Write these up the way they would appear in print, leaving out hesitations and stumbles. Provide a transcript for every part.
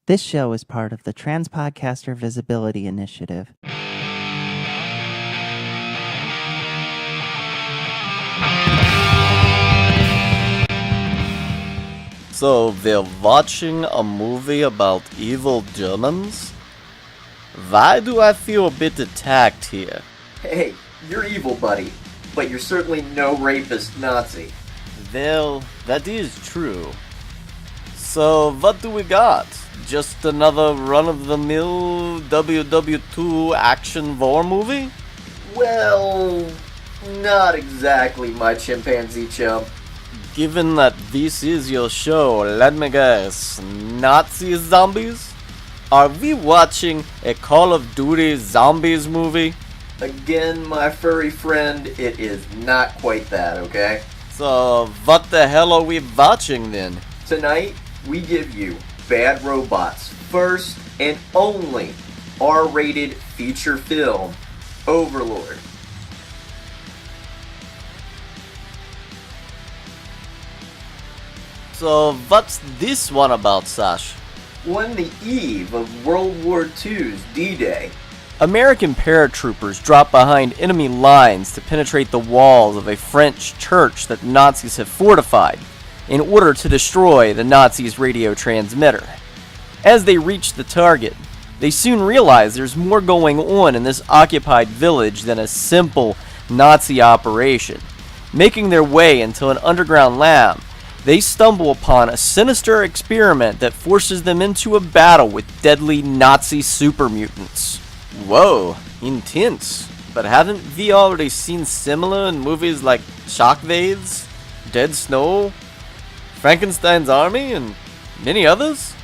This show is part of the Transpodcaster Visibility Initiative. So we're watching a movie about evil Germans? Why do I feel a bit attacked here? Hey, you're evil, buddy, but you're certainly no rapist Nazi. Well, that is true. So what do we got? Just another run-of-the-mill WW2 action war movie? Well, not exactly, my chimpanzee chump. Given that this is your show, let me guess, Nazi zombies? Are we watching a Call of Duty Zombies movie? Again, my furry friend, it is not quite that, okay? So, what the hell are we watching then? Tonight, we give you Bad Robot's first and only R-rated feature film, Overlord. So, what's this one about, Sasha? On the eve of World War II's D-Day, American paratroopers drop behind enemy lines to penetrate the walls of a French church that Nazis have fortified in order to destroy the Nazis' radio transmitter. As they reach the target, they soon realize there's more going on in this occupied village than a simple Nazi operation. Making their way into an underground lab, they stumble upon a sinister experiment that forces them into a battle with deadly Nazi super mutants. Whoa, intense. But haven't we already seen similar in movies like Shockwaves, Dead Snow, Frankenstein's Army, and many others?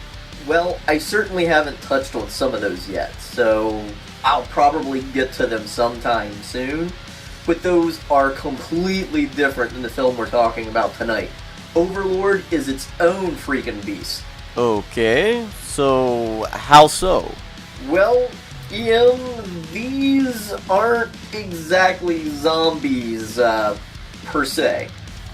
well, I certainly haven't touched on some of those yet, so I'll probably get to them sometime soon. But those are completely different than the film we're talking about tonight. Overlord is its own freaking beast. Okay, so how so? Well, Ian, these aren't exactly zombies, per se.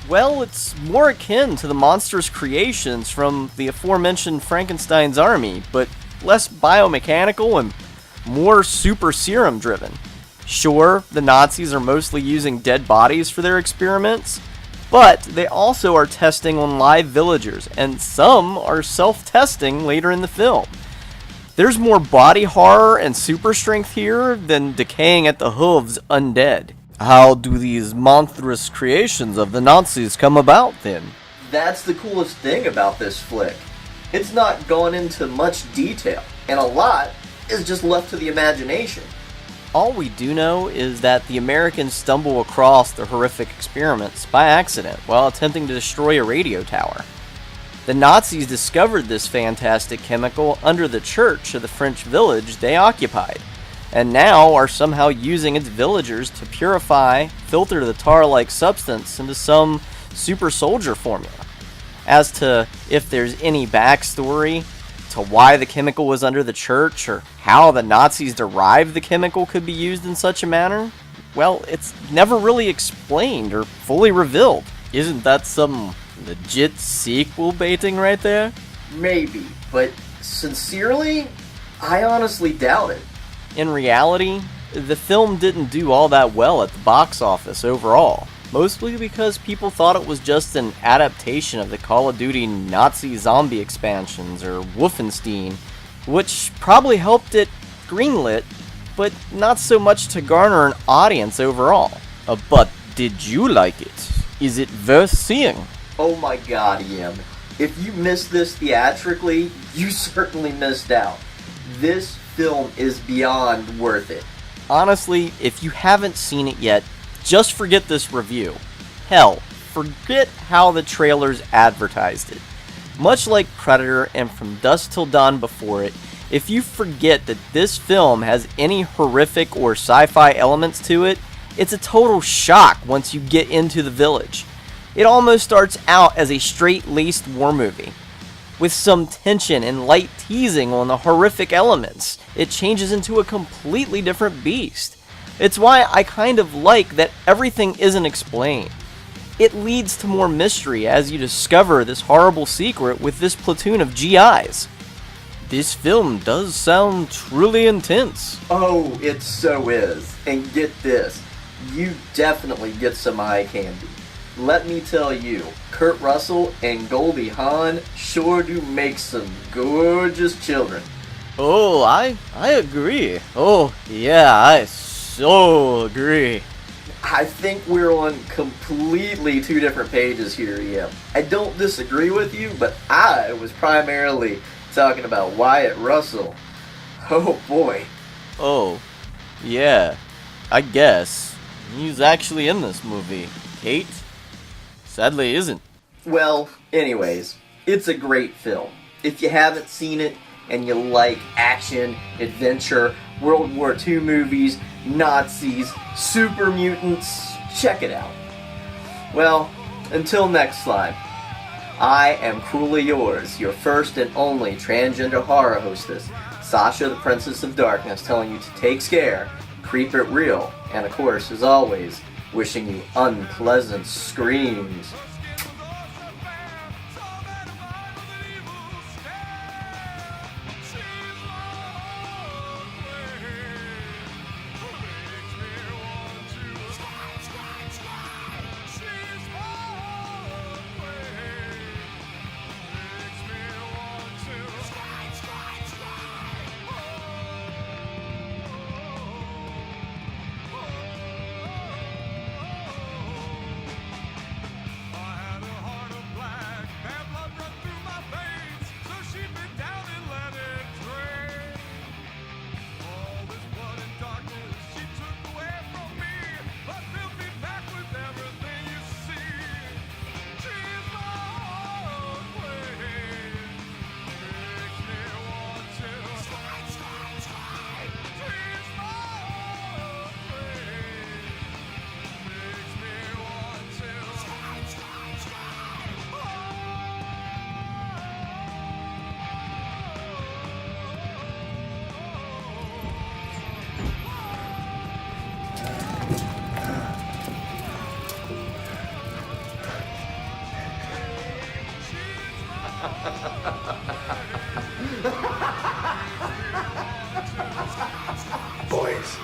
Well, it's more akin to the monstrous creations from the aforementioned Frankenstein's Army, but less biomechanical and more super serum driven. Sure, the Nazis are mostly using dead bodies for their experiments, but they also are testing on live villagers, and some are self-testing later in the film. There's more body horror and super strength here than decaying at the hooves undead. How do these monstrous creations of the Nazis come about, then? That's the coolest thing about this flick. It's not gone into much detail, and a lot is just left to the imagination. All we do know is that the Americans stumble across the horrific experiments by accident while attempting to destroy a radio tower. The Nazis discovered this fantastic chemical under the church of the French village they occupied, and now are somehow using its villagers to purify, filter the tar-like substance into some super soldier formula. As to if there's any backstory to why the chemical was under the church, or how the Nazis derived the chemical could be used in such a manner, well, it's never really explained or fully revealed. Isn't that some legit sequel baiting right there? Maybe, but sincerely, I honestly doubt it. In reality, the film didn't do all that well at the box office overall, mostly because people thought it was just an adaptation of the Call of Duty Nazi zombie expansions, or Wolfenstein, which probably helped it greenlit, but not so much to garner an audience overall. But did you like it? Is it worth seeing? Oh my god, Ian. If you missed this theatrically, you certainly missed out. This film is beyond worth it. Honestly, if you haven't seen it yet, just forget this review. Hell, forget how the trailers advertised it. Much like Predator and From Dusk Till Dawn before it, if you forget that this film has any horrific or sci-fi elements to it, it's a total shock once you get into the village. It almost starts out as a straight-laced war movie. With some tension and light teasing on the horrific elements, it changes into a completely different beast. It's why I kind of like that everything isn't explained. It leads to more mystery as you discover this horrible secret with this platoon of GIs. This film does sound truly intense. Oh, it so is. And get this, you definitely get some eye candy. Let me tell you, Kurt Russell and Goldie Hawn sure do make some gorgeous children. Oh, I agree. Oh, yeah, I so agree. I think we're on completely two different pages here, Ian. I don't disagree with you, but I was primarily talking about Wyatt Russell. Oh boy. Oh, yeah, I guess. He's actually in this movie. Kate? Sadly isn't. Well, anyways, it's a great film. If you haven't seen it and you like action, adventure, World War II movies, Nazis, super mutants, check it out. Well, until next time, I am cruelly yours, your first and only transgender horror hostess, Sasha, the Princess of Darkness, telling you to take scare, creep it real, and of course, as always, wishing you unpleasant screams. Boys.